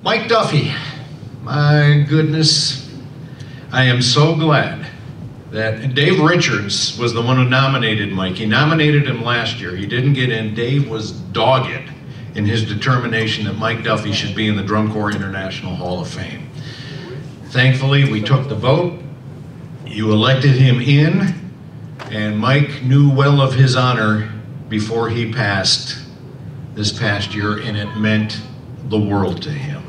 Mike Duffy, my goodness, I am so glad that Dave Richards was the one who nominated Mike. He nominated him last year. He didn't get in. Dave was dogged in his determination that Mike Duffy should be in the Drum Corps International Hall of Fame. Thankfully, we took the vote. You elected him in, and Mike knew well of his honor before he passed this past year, and it meant the world to him.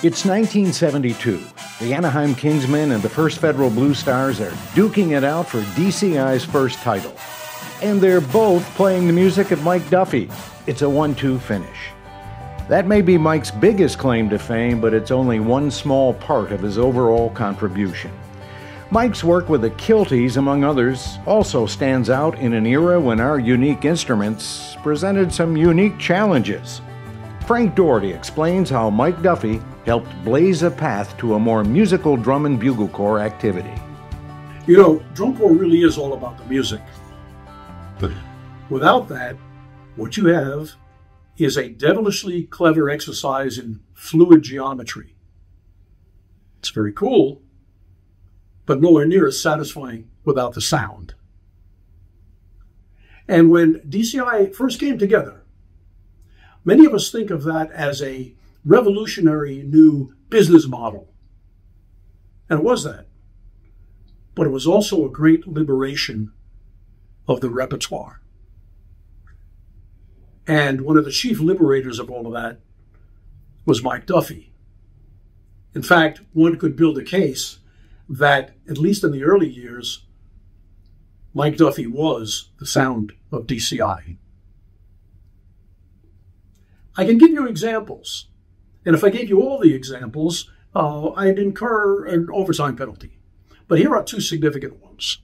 It's 1972. The Anaheim Kingsmen and the First Federal Blue Stars are duking it out for DCI's first title. And they're both playing the music of Mike Duffy. It's a 1-2 finish. That may be Mike's biggest claim to fame, but it's only one small part of his overall contribution. Mike's work with the Kilties, among others, also stands out in an era when our unique instruments presented some unique challenges. Frank Doherty explains how Mike Duffy helped blaze a path to a more musical drum and bugle corps activity. You know, drum corps really is all about the music. But without that, what you have is a devilishly clever exercise in fluid geometry. It's very cool, but nowhere near as satisfying without the sound. And when DCI first came together, many of us think of that as a revolutionary new business model. And it was that. But it was also a great liberation of the repertoire. And one of the chief liberators of all of that was Mike Duffy. In fact, one could build a case that, at least in the early years, Mike Duffy was the sound of DCI. I can give you examples. And if I gave you all the examples, I'd incur an overtime penalty. But here are two significant ones.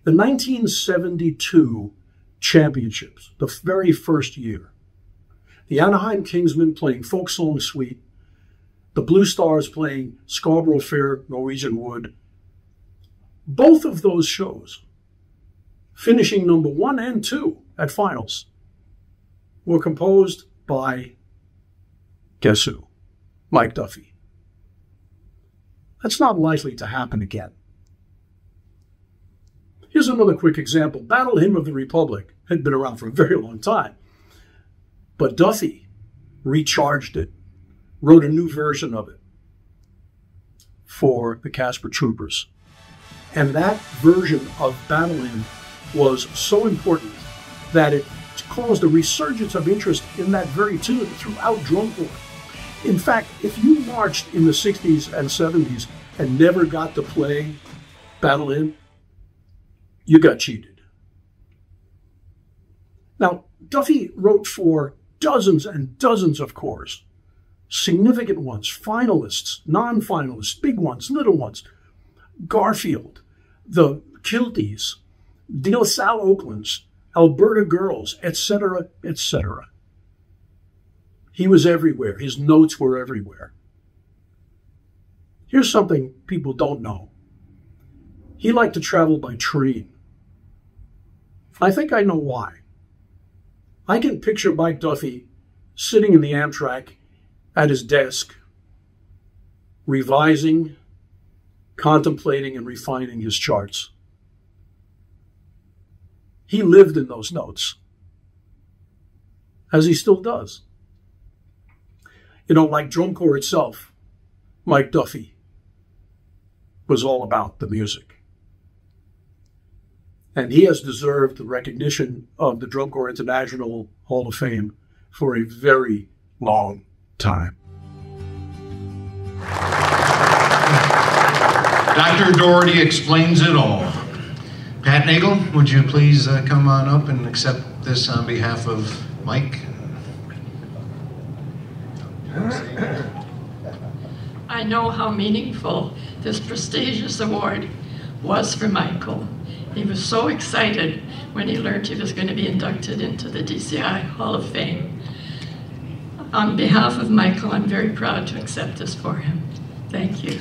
The 1972 championships, the very first year, the Anaheim Kingsmen playing Folk Song Suite, the Blue Stars playing Scarborough Fair, Norwegian Wood. Both of those shows, finishing number 1 and 2 at finals, were composed by, guess who? Mike Duffy. That's not likely to happen again. Here's another quick example. Battle Hymn of the Republic had been around for a very long time, but Duffy recharged it, wrote a new version of it for the Casper Troopers. And that version of Battle Hymn was so important that it caused a resurgence of interest in that very tune throughout drum corps. In fact, if you marched in the 60s and 70s and never got to play Battle Hymn, you got cheated. Now, Duffy wrote for dozens and dozens of corps, significant ones, finalists, non-finalists, big ones, little ones, Garfield, the Kilties, De La Salle Oaklands, Alberta Girls, etc., etc. He was everywhere. His notes were everywhere. Here's something people don't know. He liked to travel by train. I think I know why. I can picture Mike Duffy sitting in the Amtrak at his desk, revising, contemplating, and refining his charts. He lived in those notes, as he still does. You know, like drum corps itself, Mike Duffy was all about the music. And he has deserved the recognition of the Drum Corps International Hall of Fame for a very long time. Dr. Doherty explains it all. Pat Nagel, would you please come on up and accept this on behalf of Mike? I know how meaningful this prestigious award was for Michael. He was so excited when he learned he was going to be inducted into the DCI Hall of Fame. On behalf of Michael, I'm very proud to accept this for him. Thank you.